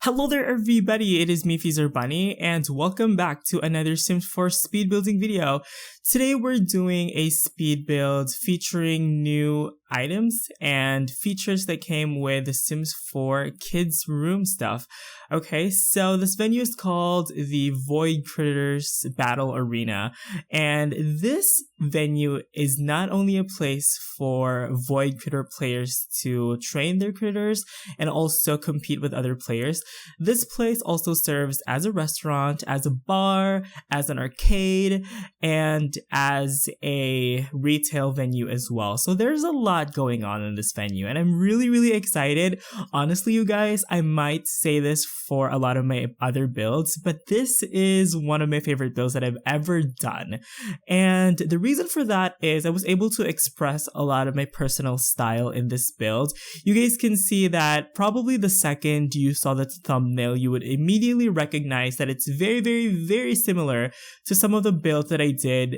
Hello there everybody, it is me XFreezerBunny and welcome back to another Sims 4 speed building video. Today we're doing a speed build featuring new items and features that came with the Sims 4 kids room stuff. Okay, so this venue is called the Voidcritter Battle Arena, and this venue is not only a place for Voidcritter players to train their critters and also compete with other players. This place also serves as a restaurant, as a bar, as an arcade, and as a retail venue as well. So there's a lot going on in this venue, and I'm really excited. Honestly, you guys, I might say this for a lot of my other builds, but this is one of my favorite builds that I've ever done. And the reason for that is I was able to express a lot of my personal style in this build. You guys can see that probably the second you saw the thumbnail, you would immediately recognize that it's very similar to some of the builds that I did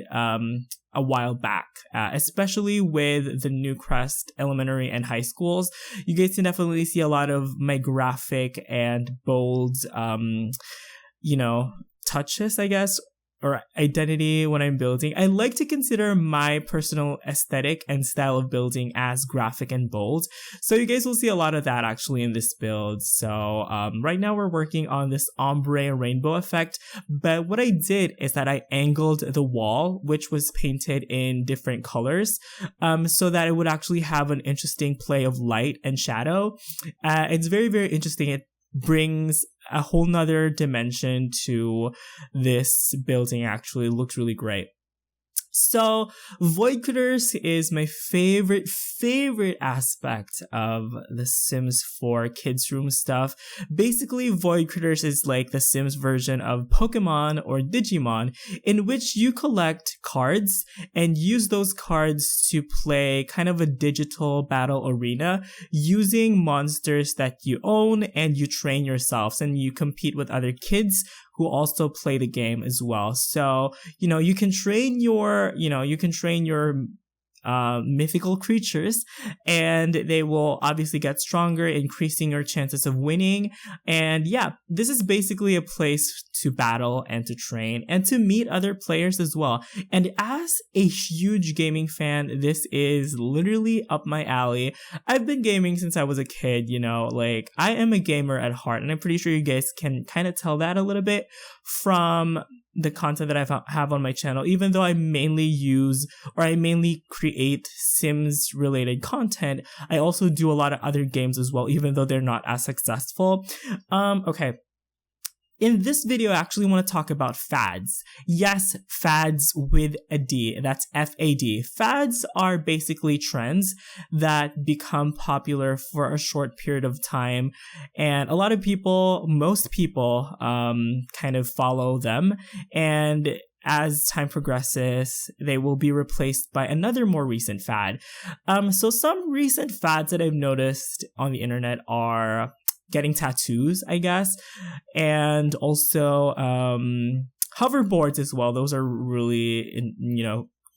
a while back, especially with the New Crest elementary and high schools. You guys can definitely see a lot of my graphic and bold, touches, I guess, or identity when I'm building. I like to consider my personal aesthetic and style of building as graphic and bold. So you guys will see a lot of that actually in this build. So right now we're working on this ombre rainbow effect. But what I did is that I angled the wall, which was painted in different colors, so that it would actually have an interesting play of light and shadow. It's very interesting. It brings a whole nother dimension to this building. Actually looks really great. So Voidcritters is my favorite aspect of the Sims 4 kids room stuff. Basically, Voidcritters is like the Sims version of Pokemon or Digimon, in which you collect cards and use those cards to play kind of a digital battle arena using monsters that you own, and you train yourselves and you compete with other kids who also play the game as well. So, you can train your mythical creatures, and they will obviously get stronger, increasing your chances of winning. And yeah, this is basically a place to battle and to train and to meet other players as well. And as a huge gaming fan, this is literally up my alley. I've been gaming since I was a kid, I am a gamer at heart, and I'm pretty sure you guys can kind of tell that a little bit from the content that I have on my channel. Even though I mainly create Sims related content, I also do a lot of other games as well, even though they're not as successful. Okay. In this video, I actually want to talk about fads. Yes, fads with a D. That's F-A-D. Fads are basically trends that become popular for a short period of time. And a lot of people, most people, kind of follow them. And as time progresses, they will be replaced by another more recent fad. So some recent fads that I've noticed on the internet are getting tattoos, I guess, and also hoverboards as well. Those are really,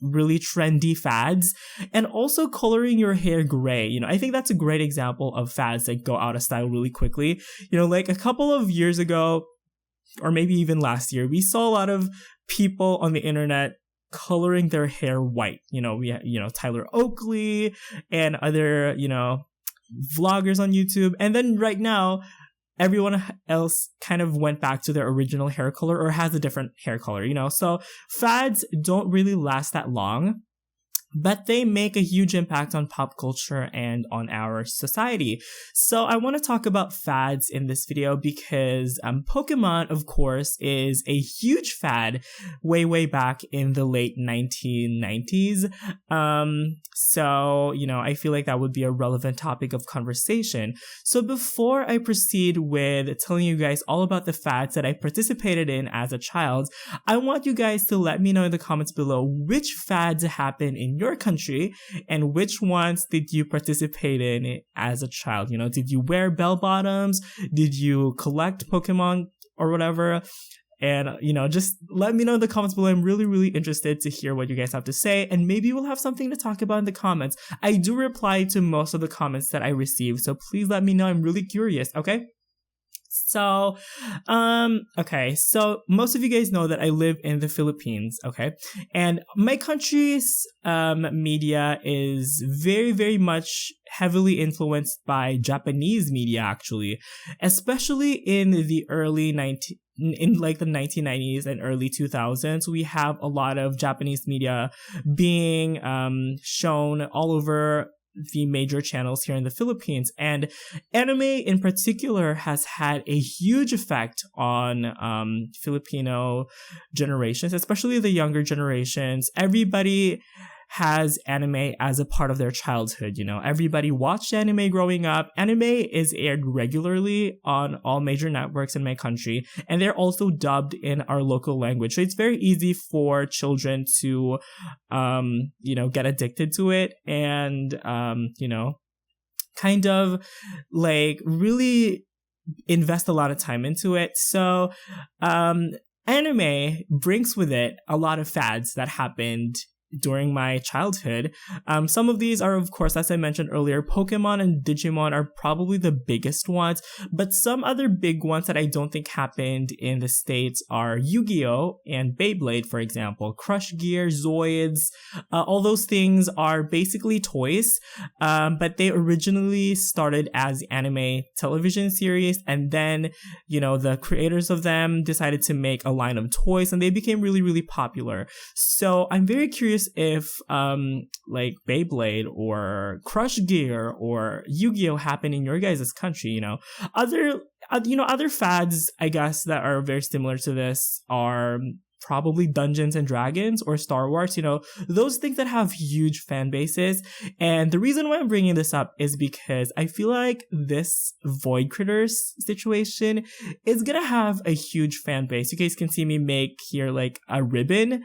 really trendy fads. And also coloring your hair gray. I think that's a great example of fads that go out of style really quickly. Like a couple of years ago, or maybe even last year, we saw a lot of people on the internet coloring their hair white. We had, Tyler Oakley and other, vloggers on YouTube. And then right now, everyone else kind of went back to their original hair color or has a different hair color, So fads don't really last that long, but they make a huge impact on pop culture and on our society. So I want to talk about fads in this video because Pokemon, of course, is a huge fad way back in the late 1990s. So, I feel like that would be a relevant topic of conversation. So before I proceed with telling you guys all about the fads that I participated in as a child, I want you guys to let me know in the comments below which fads happened in your country and which ones did you participate in as a child. Did you wear bell bottoms? Did you collect Pokemon or whatever? And, just let me know in the comments below. I'm really interested to hear what you guys have to say, and maybe we'll have something to talk about in the comments. I do reply to most of the comments that I receive, so please let me know. I'm really curious, okay? So, okay, so most of you guys know that I live in the Philippines, okay? And my country's media is very, very much heavily influenced by Japanese media, actually, especially in the like the 1990s and early 2000s. We have a lot of Japanese media being shown all over the major channels here in the Philippines, and anime in particular has had a huge effect on Filipino generations, especially the younger generations. Everybody has anime as a part of their childhood, you know. Everybody watched anime growing up. Anime is aired regularly on all major networks in my country, and they're also dubbed in our local language. So it's very easy for children to, get addicted to it and, kind of like really invest a lot of time into it. So, anime brings with it a lot of fads that happened during my childhood. Some of these are, of course, as I mentioned earlier, Pokemon and Digimon are probably the biggest ones, but some other big ones that I don't think happened in the States are Yu-Gi-Oh! And Beyblade, for example. Crush Gear, Zoids, all those things are basically toys, but they originally started as anime television series, and then, the creators of them decided to make a line of toys, and they became really, really popular. So I'm very curious if like Beyblade or Crush Gear or Yu-Gi-Oh happen in your guys' country. Other fads, I guess, that are very similar to this are probably Dungeons and Dragons or Star Wars, those things that have huge fan bases. And the reason why I'm bringing this up is because I feel like this Void Critters situation is gonna have a huge fan base. You guys can see me make here like a ribbon,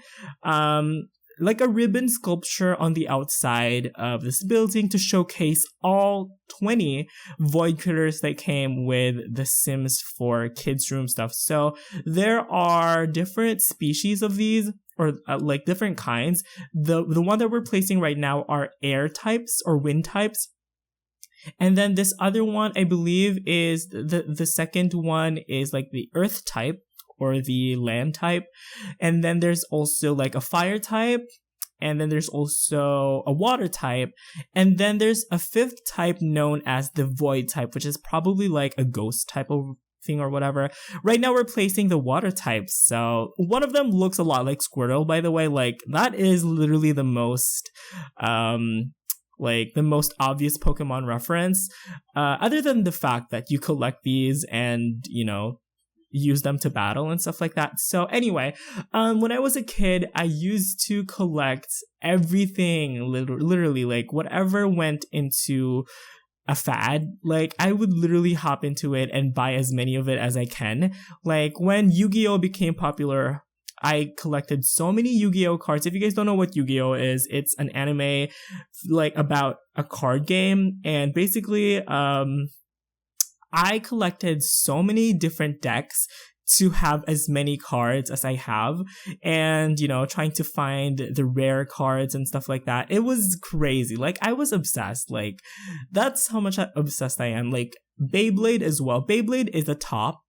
like a ribbon sculpture on the outside of this building to showcase all 20 Void Critters that came with the Sims 4 Kids Room stuff. So there are different species of these, or like different kinds. The one that we're placing right now are air types or wind types. And then this other one, I believe, is the second one is like the earth type or the land type. And then there's also like a fire type. And then there's also a water type. And then there's a fifth type known as the void type, which is probably like a ghost type of thing or whatever. Right now we're placing the water types. So one of them looks a lot like Squirtle, by the way. Like that is literally the most the most obvious Pokemon reference. Other than the fact that you collect these and, use them to battle and stuff like that. So anyway, when I was a kid, I used to collect everything, literally, like whatever went into a fad. Like I would literally hop into it and buy as many of it as I can. Like when Yu-Gi-Oh became popular, I collected so many Yu-Gi-Oh cards. If you guys don't know what Yu-Gi-Oh is, it's an anime like about a card game, and basically I collected so many different decks to have as many cards as I have, and trying to find the rare cards and stuff like that. It was crazy. Like I was obsessed. Like that's how much obsessed I am. Like Beyblade as well. Beyblade is a top.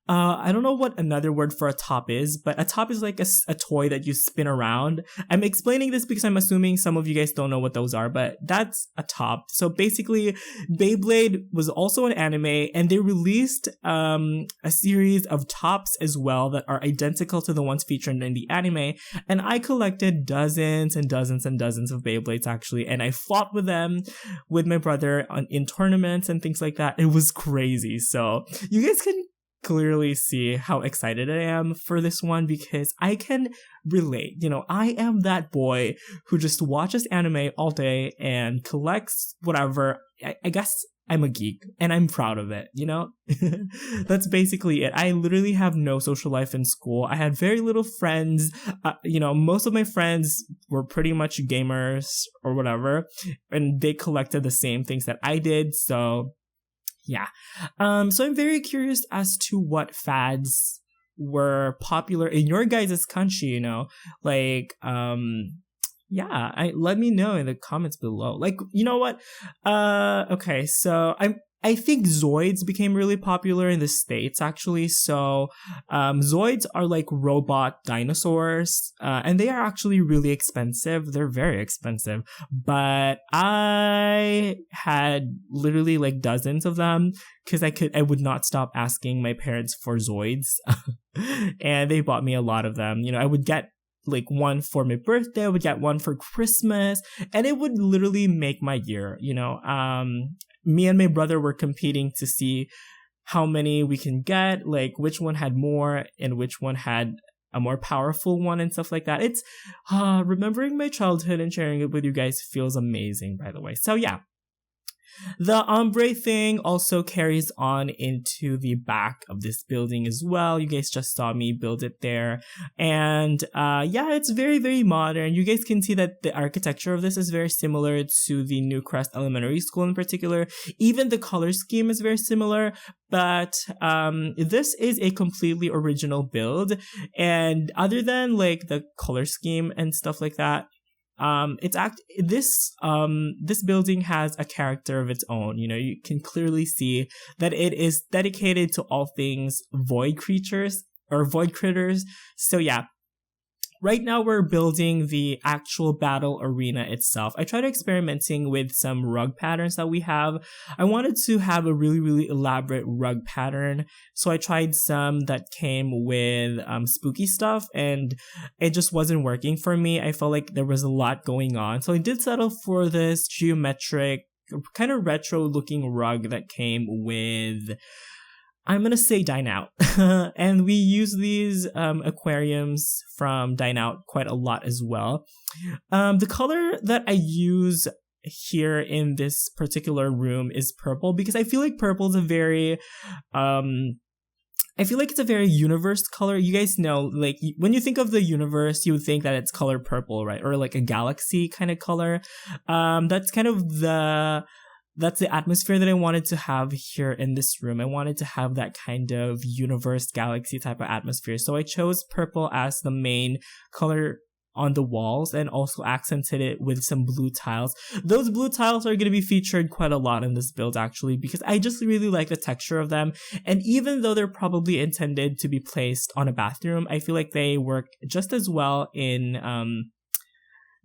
I don't know what another word for a top is, but a top is like a toy that you spin around. I'm explaining this because I'm assuming some of you guys don't know what those are, but that's a top. So basically, Beyblade was also an anime, and they released a series of tops as well that are identical to the ones featured in the anime. And I collected dozens and dozens and dozens of Beyblades actually, and I fought with them with my brother in tournaments and things like that. It was crazy. So you guys can clearly see how excited I am for this one because I can relate. I am that boy who just watches anime all day and collects whatever. I guess I'm a geek and I'm proud of it, That's basically it. I literally have no social life in school. I had very little friends. Most of my friends were pretty much gamers or whatever, and they collected the same things that I did. So yeah. So I'm very curious as to what fads were popular in your guys' country, let me know in the comments below. Like, you know what? Okay, so I think Zoids became really popular in the States, actually. So Zoids are like robot dinosaurs, and they are actually really expensive. They're very expensive, but I had literally like dozens of them because I would not stop asking my parents for Zoids, and they bought me a lot of them. You know, I would get like one for my birthday, I would get one for Christmas, and it would literally make my year, you know. Me and my brother were competing to see how many we can get, like which one had more and which one had a more powerful one and stuff like that. It's remembering my childhood and sharing it with you guys feels amazing, by the way. So yeah. The ombre thing also carries on into the back of this building as well. You guys just saw me build it there. And yeah, it's very, very modern. You guys can see that the architecture of this is very similar to the Newcrest Elementary School in particular. Even the color scheme is very similar. But this is a completely original build. And other than like the color scheme and stuff like that, this building has a character of its own. You know, you can clearly see that it is dedicated to all things void creatures or void critters. So yeah. Right now, we're building the actual battle arena itself. I tried experimenting with some rug patterns that we have. I wanted to have a really, really elaborate rug pattern. So I tried some that came with spooky stuff, and it just wasn't working for me. I felt like there was a lot going on. So I did settle for this geometric, kind of retro looking rug that came with, I'm going to say Dine Out. And we use these aquariums from Dine Out quite a lot as well. The color that I use here in this particular room is purple because I feel like purple is a very... I feel like it's a very universe color. You guys know, like, when you think of the universe, you would think that it's color purple, right? Or like a galaxy kind of color. That's kind of that's the atmosphere that I wanted to have here in this room. I wanted to have that kind of universe, galaxy type of atmosphere. So I chose purple as the main color on the walls and also accented it with some blue tiles. Those blue tiles are going to be featured quite a lot in this build actually because I just really like the texture of them. And even though they're probably intended to be placed on a bathroom, I feel like they work just as well in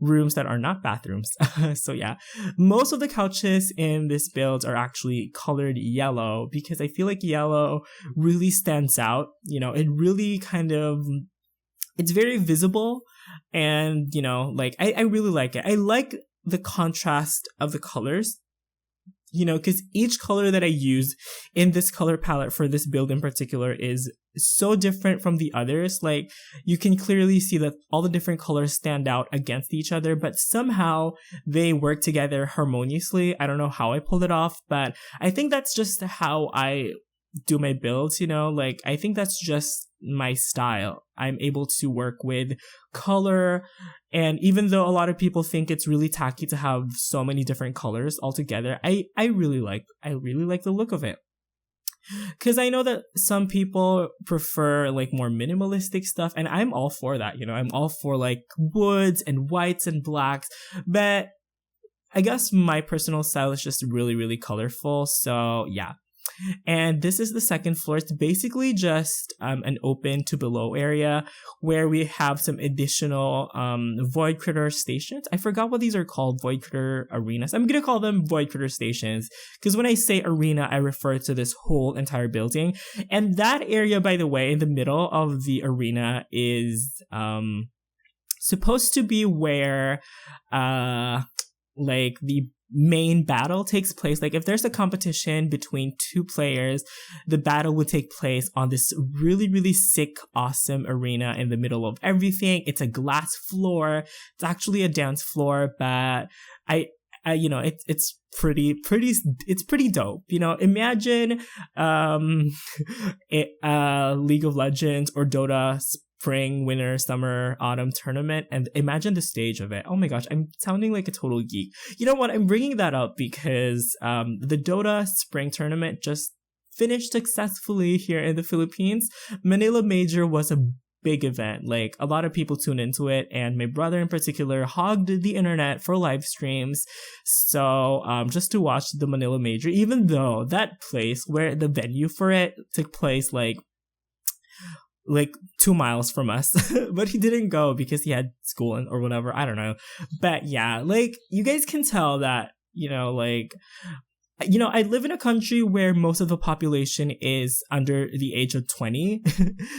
rooms that are not bathrooms. So yeah, most of the couches in this build are actually colored yellow because I feel like yellow really stands out. You know, it really kind of, it's very visible and, you know, like I really like it. I like the contrast of the colors, you know, because each color that I use in this color palette for this build in particular is so different from the others. Like, you can clearly see that all the different colors stand out against each other, but somehow they work together harmoniously. I don't know how I pulled it off, but I think that's just how I do my builds, you know? Like, I think that's just my style. I'm able to work with color, and even though a lot of people think it's really tacky to have so many different colors all together, I really like the look of it. Because I know that some people prefer like more minimalistic stuff, and I'm all for that, you know, I'm all for like woods and whites and blacks, but I guess my personal style is just really, really colorful, so yeah. And this is the second floor. It's basically just an open to below area where we have some additional void critter stations. I forgot what these are called, void critter arenas. I'm gonna call them void critter stations because when I say arena, I refer to this whole entire building. And that area, by the way, in the middle of the arena is supposed to be where like the main battle takes place. Like, if there's a competition between two players, the battle would take place on this really, really sick, awesome arena in the middle of everything. It's a glass floor. It's actually a dance floor, but I you know, it's pretty dope. You know, imagine League of Legends or Dota spring, winter, summer, autumn tournament, and imagine the stage of it. Oh my gosh, I'm sounding like a total geek. You know what? I'm bringing that up because the Dota spring tournament just finished successfully here in the Philippines. Manila Major was a big event. Like, a lot of people tune into it, and my brother in particular hogged the internet for live streams. So, just to watch the Manila Major, even though that place where the venue for it took place like 2 miles from us, but he didn't go because he had school or whatever. I don't know. But yeah, like, you guys can tell that, I live in a country where most of the population is under the age of 20.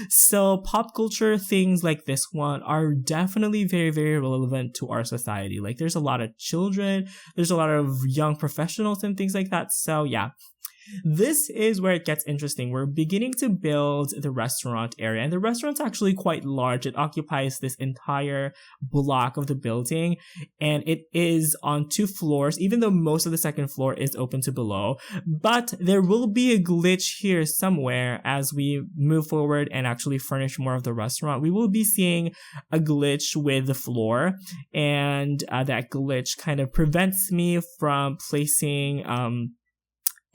So pop culture things like this one are definitely very, very relevant to our society. Like, there's a lot of children, there's a lot of young professionals and things like that. So yeah. This is where it gets interesting. We're beginning to build the restaurant area, and the restaurant's actually quite large. It occupies this entire block of the building, and it is on 2 floors, even though most of the second floor is open to below. But there will be a glitch here somewhere as we move forward and actually furnish more of the restaurant. We will be seeing a glitch with the floor, and that glitch kind of prevents me from placing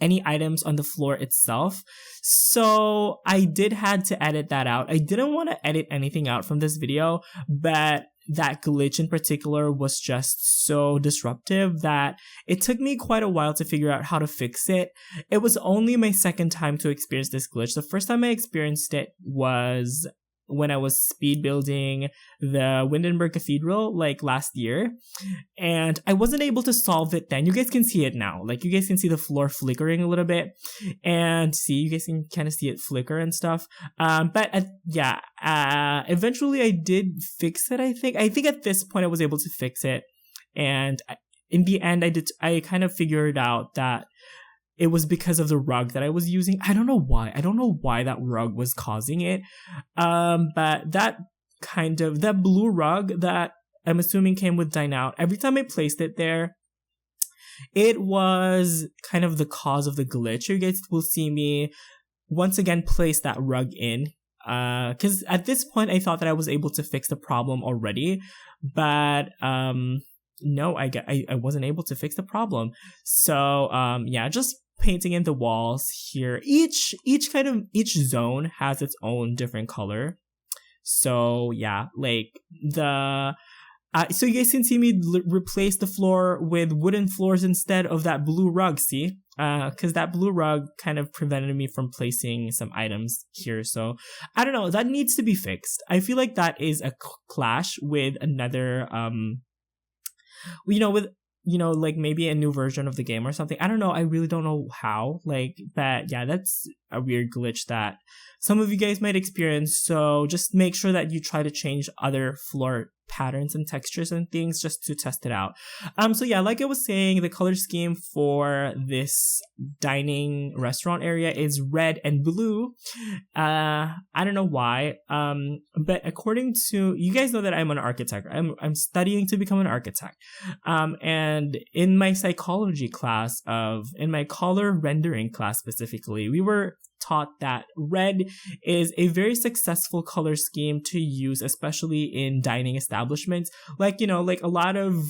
any items on the floor itself. So I did had to edit that out. I didn't want to edit anything out from this video, but that glitch in particular was just so disruptive that it took me quite a while to figure out how to fix it. It was only my second time to experience this glitch. The first time I experienced it was when I was speed building the Windenburg Cathedral, like, last year, and I wasn't able to solve it then. You guys can see it now. Like, you guys can see the floor flickering a little bit, and you guys can kind of see it flicker and stuff. Eventually I did fix it, I think. I think at this point I was able to fix it, and in the end I kind of figured out that it was because of the rug that I was using. I don't know why. I don't know why that rug was causing it. But that blue rug that I'm assuming came with Dine Out, every time I placed it there, it was kind of the cause of the glitch. You guys will see me once again place that rug in. Because at this point I thought that I was able to fix the problem already. But no, I wasn't able to fix the problem. So just painting in the walls here. Each zone has its own different color. So yeah, like so you guys can see me replace the floor with wooden floors instead of that blue rug, see? Because that blue rug kind of prevented me from placing some items here. So I don't know, that needs to be fixed. I feel like that is a clash with another like maybe a new version of the game or something. I don't know. I really don't know how. But yeah, that's a weird glitch that some of you guys might experience. So just make sure that you try to change other floor patterns and textures and things just to test it out. So yeah, like I was saying, the color scheme for this dining restaurant area is red and blue. I don't know why. But according to, you guys know that I'm an architect. I'm studying to become an architect. And in my psychology class in my color rendering class specifically, we were taught that red is a very successful color scheme to use, especially in dining establishments. Like a lot of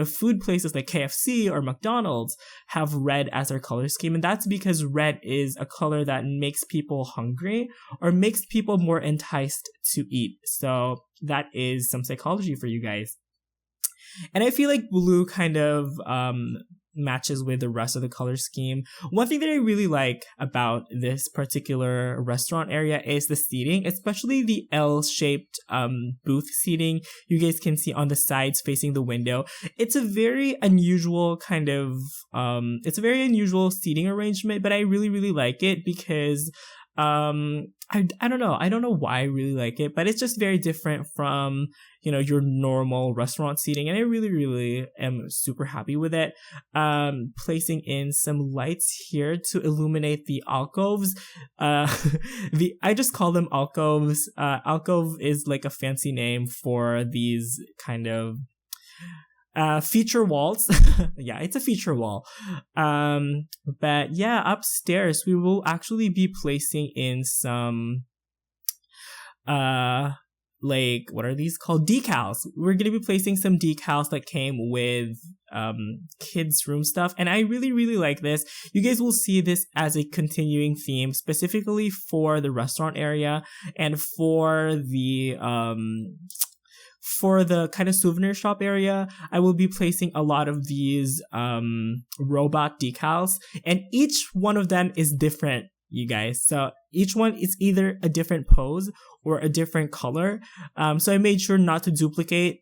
food places like KFC or McDonald's have red as their color scheme, and that's because red is a color that makes people hungry or makes people more enticed to eat. So that is some psychology for you guys. And I feel like blue kind of matches with the rest of the color scheme. One thing that I really like about this particular restaurant area is the seating, especially the L-shaped booth seating you guys can see on the sides facing the window. It's a very unusual seating arrangement, but I really, really like it because I don't know why I really like it, but it's just very different from your normal restaurant seating, and I really, really am super happy with it. Placing in some lights here to illuminate the alcoves. I just call them alcoves. Alcove is like a fancy name for these kind of feature walls. Yeah, it's a feature wall. But yeah, upstairs we will actually be placing in some what are these called? Decals. We're going to be placing some decals that came with kids room stuff, and I really like this. You guys will see this as a continuing theme, specifically for the restaurant area and for the kind of souvenir shop area. I will be placing a lot of these robot decals, and each one of them is different, you guys. So each one is either a different pose or a different color. So I made sure not to duplicate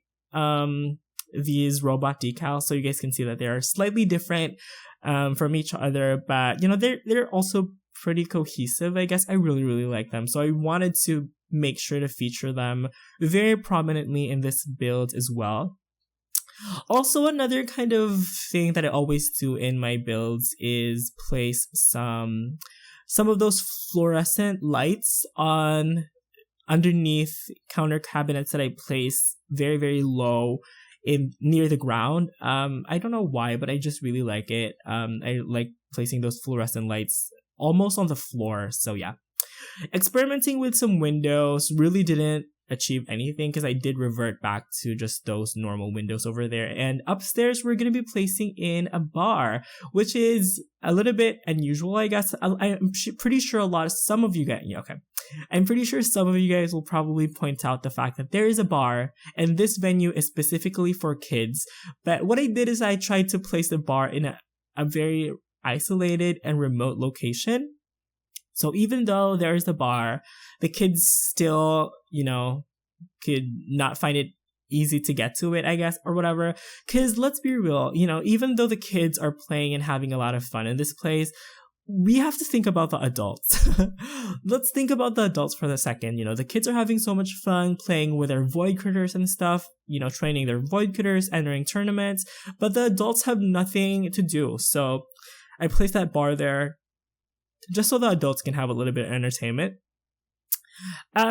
these robot decals, so you guys can see that they are slightly different from each other, but you know, they're also pretty cohesive, I guess. I really like them, so I wanted to make sure to feature them very prominently in this build as well. Also, another kind of thing that I always do in my builds is place some of those fluorescent lights on underneath counter cabinets that I place very low near the ground. I don't know why, but I just really like it. I like placing those fluorescent lights almost on the floor. So yeah, experimenting with some windows, really didn't achieve anything because I did revert back to just those normal windows over there. And upstairs, we're going to be placing in a bar, which is a little bit unusual, I guess. I'm pretty sure some of you guys will probably point out the fact that there is a bar and this venue is specifically for kids. But what I did is I tried to place the bar in a very isolated and remote location. So even though there is a bar, the kids still, you know, could not find it easy to get to it, I guess, or whatever. Because let's be real, you know, even though the kids are playing and having a lot of fun in this place, we have to think about the adults. Let's think about the adults for a second. You know, the kids are having so much fun playing with their void critters and stuff, you know, training their void critters, entering tournaments, but the adults have nothing to do. So I placed that bar there just so the adults can have a little bit of entertainment.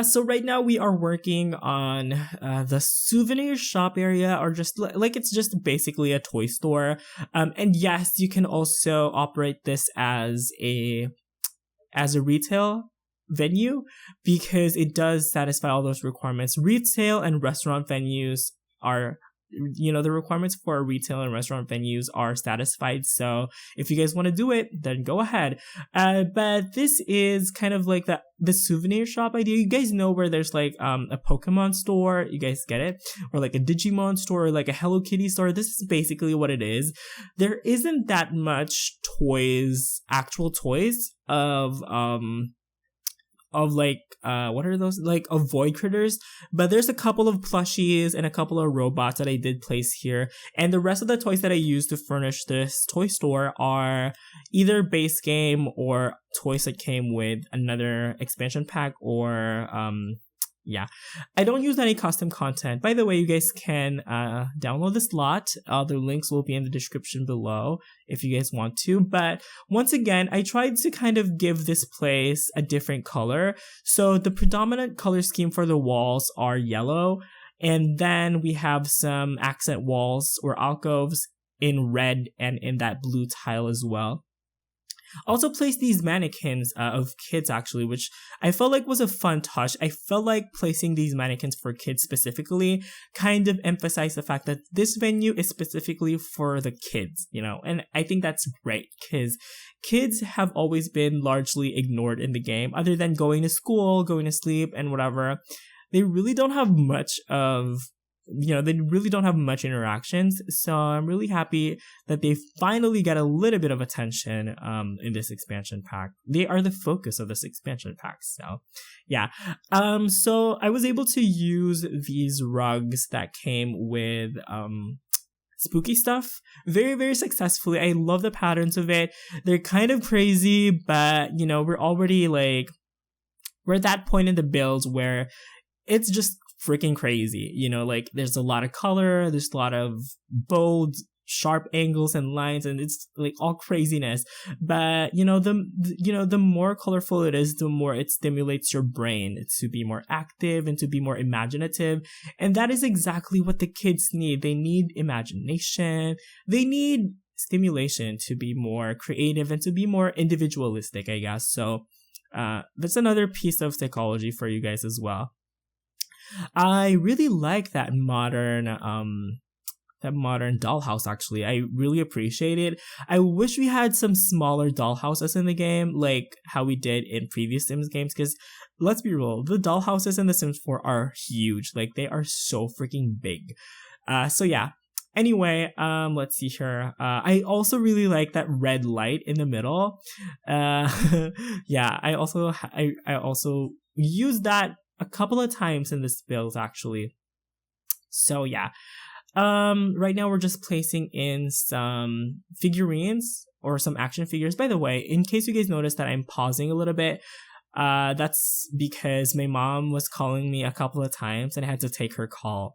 So right now we are working on the souvenir shop area, or just like it's just basically a toy store. And yes, you can also operate this as a retail venue because it does satisfy all those requirements. Retail and restaurant venues are, you know, the requirements for retail and restaurant venues are satisfied. So if you guys want to do it, then go ahead. But this is kind of like the souvenir shop idea. You guys know where there's like a Pokemon store, you guys get it? Or like a Digimon store, or like a Hello Kitty store. This is basically what it is. There isn't that much actual toys of like what are those, like, of void critters, but there's a couple of plushies and a couple of robots that I did place here, and the rest of the toys that I used to furnish this toy store are either base game or toys that came with another expansion pack, or yeah, I don't use any custom content. By the way, you guys can download this lot. The links will be in the description below if you guys want to. But once again, I tried to kind of give this place a different color. So the predominant color scheme for the walls are yellow. And then we have some accent walls or alcoves in red and in that blue tile as well. Also placed these mannequins of kids, actually, which I felt like was a fun touch. I felt like placing these mannequins for kids specifically kind of emphasized the fact that this venue is specifically for the kids, you know, and I think that's great because kids have always been largely ignored in the game. Other than going to school, going to sleep, and whatever, they really don't have much interactions. So I'm really happy that they finally got a little bit of attention in this expansion pack. They are the focus of this expansion pack. So yeah. So I was able to use these rugs that came with spooky stuff very, very successfully. I love the patterns of it. They're kind of crazy, but you know, we're at that point in the builds where it's just freaking crazy, you know, like there's a lot of color, there's a lot of bold, sharp angles and lines, and it's like all craziness. But the more colorful it is, the more it stimulates your brain to be more active and to be more imaginative. And that is exactly what the kids need. They need imagination. They need stimulation to be more creative and to be more individualistic, I guess. So that's another piece of psychology for you guys as well. I really like that modern that modern dollhouse actually. I really appreciate it. I wish we had some smaller dollhouses in the game, like how we did in previous Sims games, because let's be real, the dollhouses in The Sims 4 are huge. Like, they are so freaking big. So yeah. Anyway, let's see here. I also really like that red light in the middle. Yeah, I also used that a couple of times in this build actually. So yeah. Right now we're just placing in some figurines or some action figures. By the way, in case you guys noticed that I'm pausing a little bit, that's because my mom was calling me a couple of times and I had to take her call.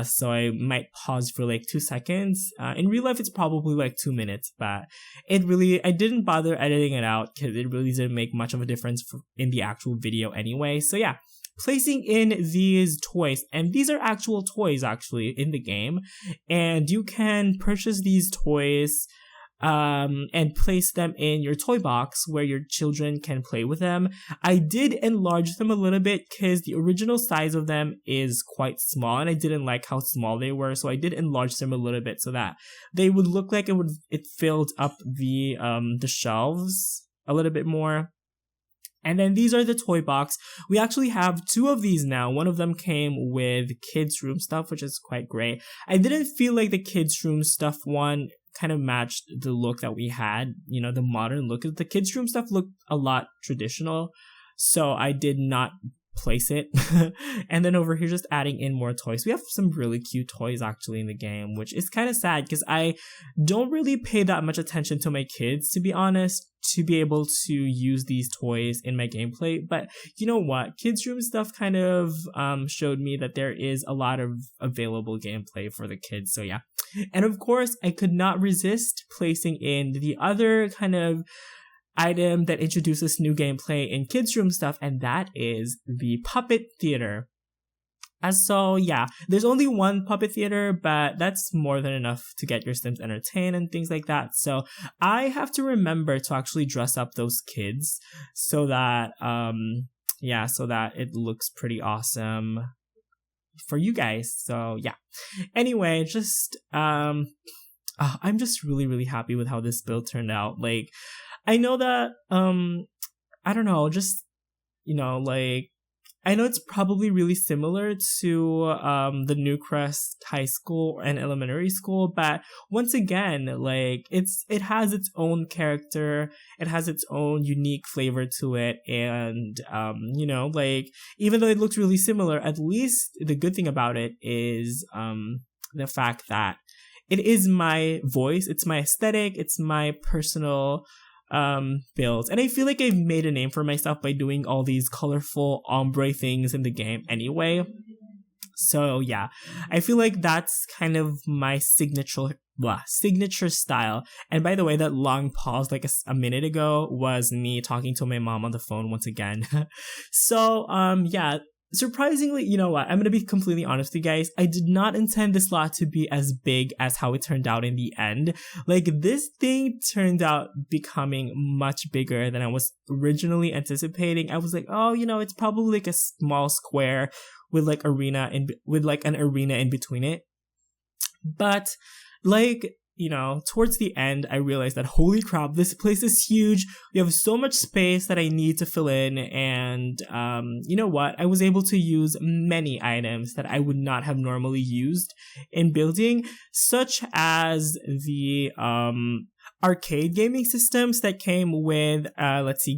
So I might pause for like 2 seconds. In real life, it's probably like 2 minutes, but I didn't bother editing it out because it really didn't make much of a difference in the actual video anyway. So yeah, placing in these toys, and these are actual toys actually in the game, and you can purchase these toys and place them in your toy box where your children can play with them. I did enlarge them a little bit because the original size of them is quite small and I didn't like how small they were, so I did enlarge them a little bit so that they would look like it filled up the shelves a little bit more. And then these are the toy box. We actually have 2 of these now. One of them came with kids room stuff, which is quite great. I didn't feel like the kids room stuff one kind of matched the look that we had, you know, the modern look. The kids room stuff looked a lot traditional, so I did not place it. And then over here, just adding in more toys. We have some really cute toys actually in the game, which is kind of sad because I don't really pay that much attention to my kids, to be honest, to be able to use these toys in my gameplay. But you know what? Kids room stuff kind of showed me that there is a lot of available gameplay for the kids. So yeah. And of course, I could not resist placing in the other kind of item that introduces new gameplay in kids room stuff, and that is the puppet theater. So yeah, there's only one puppet theater, but that's more than enough to get your Sims entertained and things like that. So I have to remember to actually dress up those kids so that so that it looks pretty awesome for you guys. So yeah. Anyway, just I'm just really happy with how this build turned out. Like, I know that, I don't know, just, you know, like, I know it's probably really similar to the Newcrest High School and Elementary School, but once again, like, it has its own character, it has its own unique flavor to it, and, you know, like, even though it looks really similar, at least the good thing about it is the fact that it is my voice, it's my aesthetic, it's my personal builds, and I feel like I've made a name for myself by doing all these colorful ombre things in the game anyway. So yeah, I feel like that's kind of my signature style. And by the way, that long pause like a minute ago was me talking to my mom on the phone once again. So yeah, surprisingly, you know what, I'm gonna be completely honest with you guys, I did not intend this lot to be as big as how it turned out in the end. Like, this thing turned out becoming much bigger than I was originally anticipating. I was like, oh, you know, it's probably like a small square with like an arena in between it. But like, you know, towards the end, I realized that, holy crap, this place is huge. We have so much space that I need to fill in. And, you know what? I was able to use many items that I would not have normally used in building, such as the, arcade gaming systems that came with,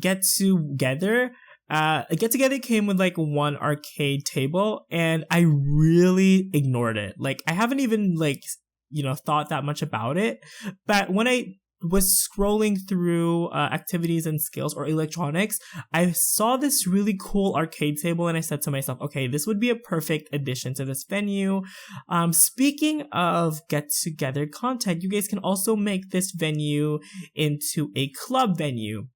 Get Together. Get Together came with like one arcade table, and I really ignored it. Like, I haven't even like, you know, thought that much about it. But when I was scrolling through activities and skills or electronics, I saw this really cool arcade table, and I said to myself, okay, this would be a perfect addition to this venue. Speaking of get together content, you guys can also make this venue into a club venue.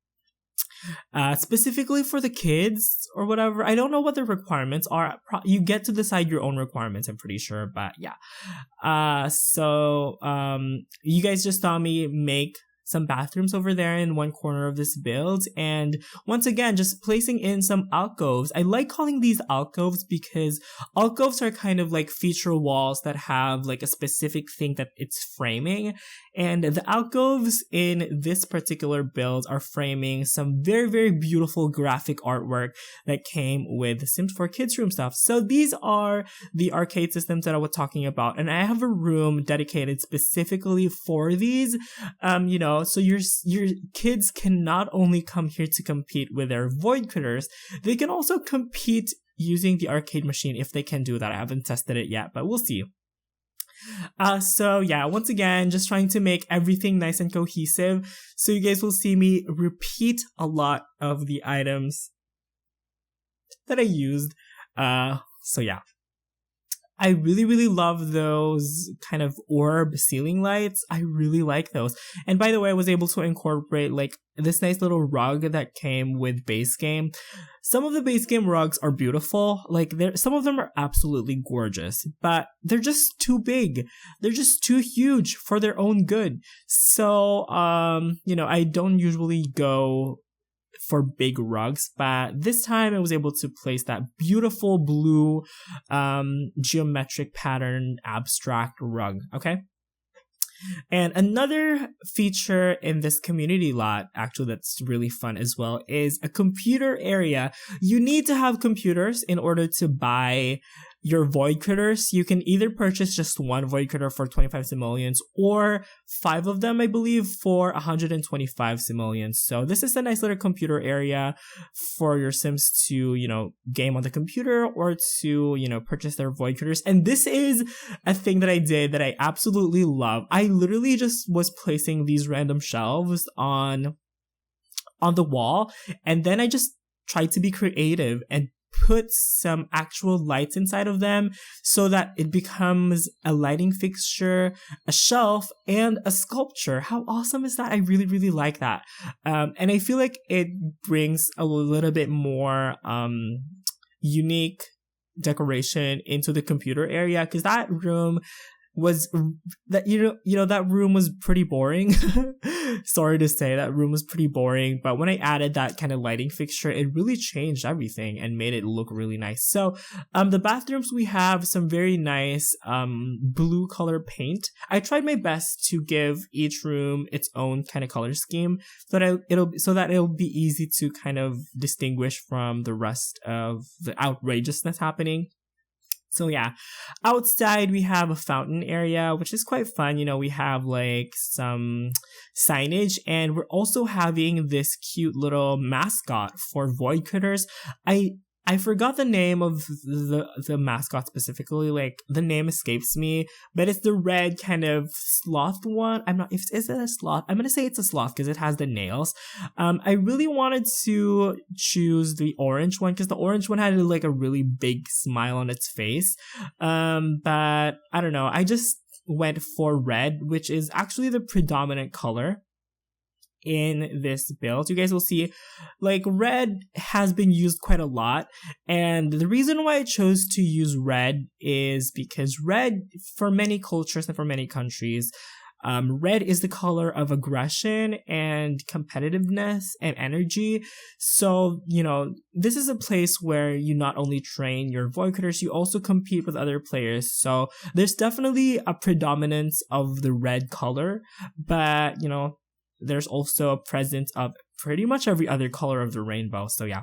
Specifically for the kids or whatever. I don't know what the requirements are. You get to decide your own requirements, I'm pretty sure, but yeah. So you guys just saw me make some bathrooms over there in one corner of this build, and once again, just placing in some alcoves. I like calling these alcoves because alcoves are kind of like feature walls that have like a specific thing that it's framing, and the alcoves in this particular build are framing some very, very beautiful graphic artwork that came with the Sims 4 Kids room stuff. So these are the arcade systems that I was talking about, and I have a room dedicated specifically for these. So your kids can not only come here to compete with their void critters, they can also compete using the arcade machine if they can do that. I haven't tested it yet, but we'll see. So yeah, once again, just trying to make everything nice and cohesive. So you guys will see me repeat a lot of the items that I used. So yeah. I really, really love those kind of orb ceiling lights. I really like those. And by the way, I was able to incorporate like this nice little rug that came with base game. Some of the base game rugs are beautiful. Like some of them are absolutely gorgeous, but they're just too big. They're just too huge for their own good. So, I don't usually go for big rugs, but this time I was able to place that beautiful blue geometric pattern abstract rug. Okay. And another feature in this community lot, actually, that's really fun as well, is a computer area. You need to have computers in order to buy your void critters. You can either purchase just one void critter for 25 simoleons or 5 of them, I believe, for 125 simoleons. So this is a nice little computer area for your Sims to, game on the computer or to, purchase their void critters. And this is a thing that I did that I absolutely love. I literally just was placing these random shelves on the wall, and then I just tried to be creative and put some actual lights inside of them so that it becomes a lighting fixture, a shelf, and a sculpture. How awesome is that? I really, really like that. And I feel like it brings a little bit more unique decoration into the computer area, because that room was that room was pretty boring. Sorry to say, that room was pretty boring, but when I added that kind of lighting fixture, it really changed everything and made it look really nice. So the bathrooms, we have some very nice blue color paint. I tried my best to give each room its own kind of color scheme so that it'll be easy to kind of distinguish from the rest of the outrageousness happening. So yeah, outside we have a fountain area, which is quite fun. We have like some signage, and we're also having this cute little mascot for void critters. I forgot the name of the mascot specifically, like the name escapes me, but it's the red kind of sloth one. Is it a sloth? I'm gonna say it's a sloth because it has the nails. I really wanted to choose the orange one because the orange one had like a really big smile on its face. But I don't know. I just went for red, which is actually the predominant color in this build. You guys will see like red has been used quite a lot, and the reason why I chose to use red is because red, for many cultures and for many countries, red is the color of aggression and competitiveness and energy. So, this is a place where you not only train your void critters, you also compete with other players. So there's definitely a predominance of the red color, but there's also a presence of pretty much every other color of the rainbow. So yeah.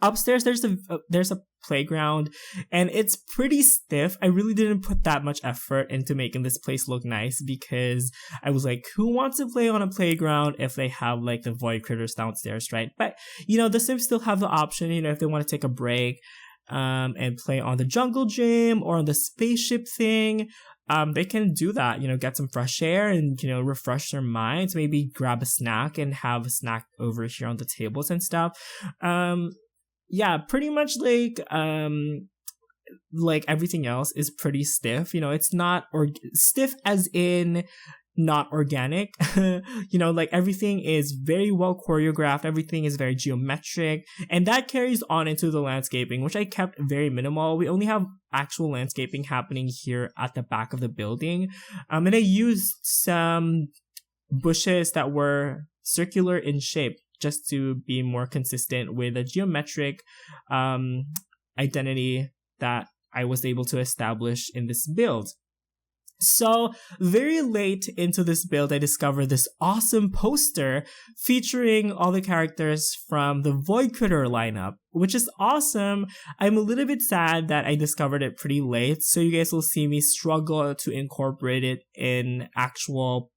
Upstairs, there's a playground, and it's pretty stiff. I really didn't put that much effort into making this place look nice because I was like, who wants to play on a playground if they have like the void critters downstairs, right? But the Sims still have the option, if they want to take a break and play on the jungle gym or on the spaceship thing. They can do that, get some fresh air and, refresh their minds, maybe grab a snack and have a snack over here on the tables and stuff. Yeah, pretty much like everything else is pretty stiff. It's not stiff as in not organic. Like everything is very well choreographed, everything is very geometric, and that carries on into the landscaping, which I kept very minimal. We only have actual landscaping happening here at the back of the building, and I used some bushes that were circular in shape, just to be more consistent with a geometric identity that I was able to establish in this build. So very late into this build, I discovered this awesome poster featuring all the characters from the Voidcritter lineup, which is awesome. I'm a little bit sad that I discovered it pretty late, so you guys will see me struggle to incorporate it in actual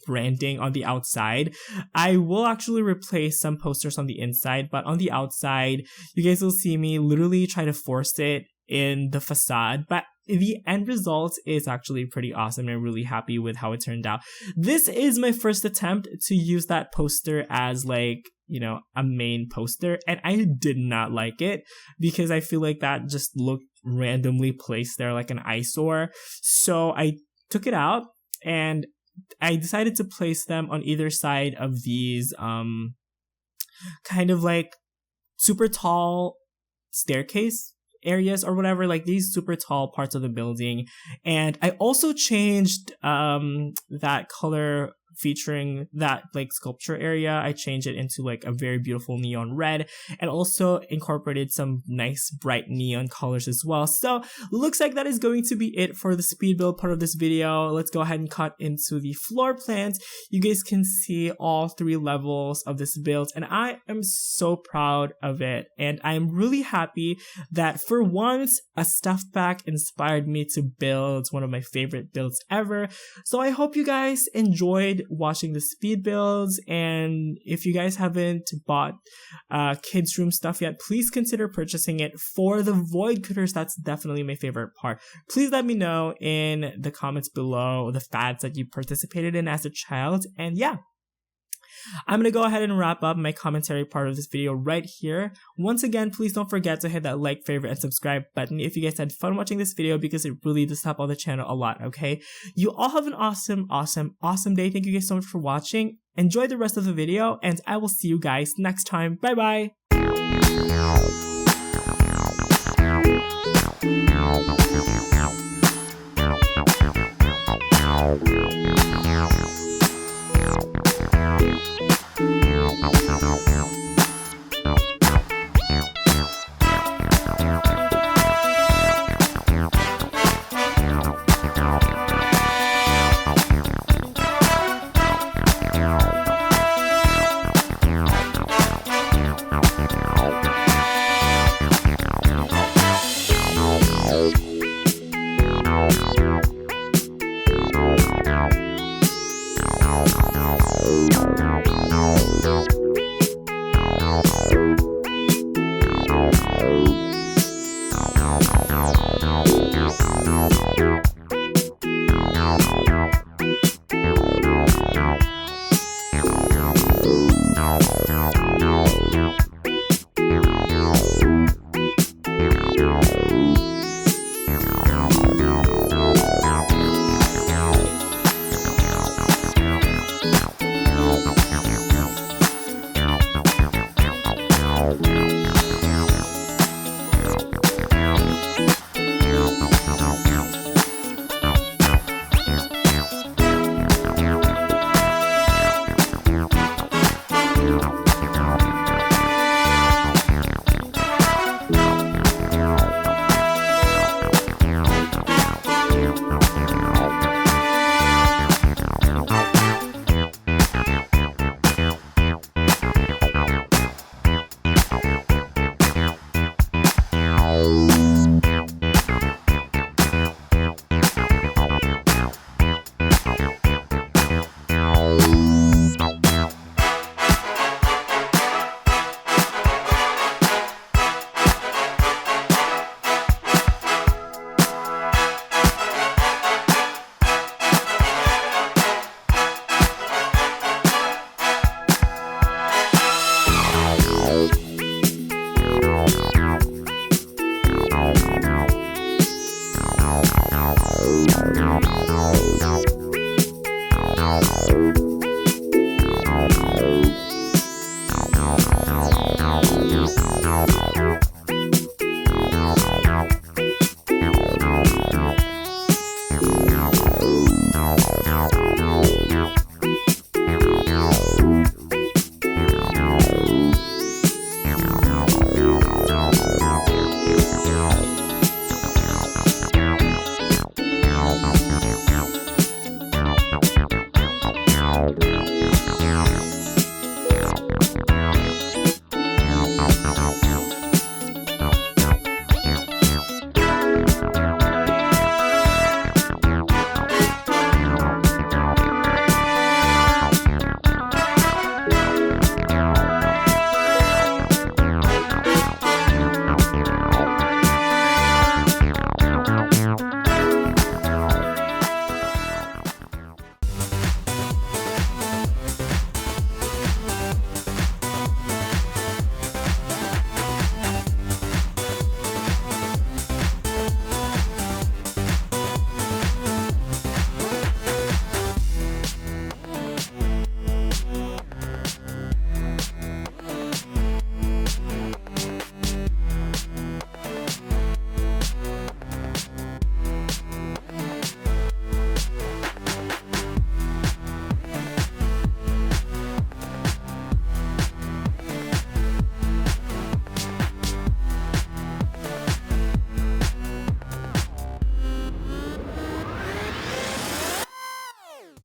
branding on the outside. I will actually replace some posters on the inside, but on the outside, you guys will see me literally try to force it in the facade, but the end result is actually pretty awesome. I'm really happy with how it turned out. This is my first attempt to use that poster as a main poster, and I did not like it because I feel like that just looked randomly placed there like an eyesore. So I took it out and I decided to place them on either side of these kind of like super tall staircase areas or whatever, like these super tall parts of the building. And I also changed that color featuring that like sculpture area. I changed it into like a very beautiful neon red and also incorporated some nice bright neon colors as well. So looks like that is going to be it for the speed build part of this video. Let's go ahead and cut into the floor plans. You guys can see all 3 levels of this build and I am so proud of it. And I'm really happy that for once a stuff pack inspired me to build one of my favorite builds ever. So I hope you guys enjoyed watching the speed builds, and if you guys haven't bought kids room stuff yet, please consider purchasing it for the void critters. That's definitely my favorite part. Please let me know in the comments below the fads that you participated in as a child. And yeah, I'm gonna go ahead and wrap up my commentary part of this video right here. Once again, please don't forget to hit that like, favorite, and subscribe button if you guys had fun watching this video, because it really does help out the channel a lot, okay? You all have an awesome day. Thank you guys so much for watching. Enjoy the rest of the video, and I will see you guys next time. Bye bye! Wow.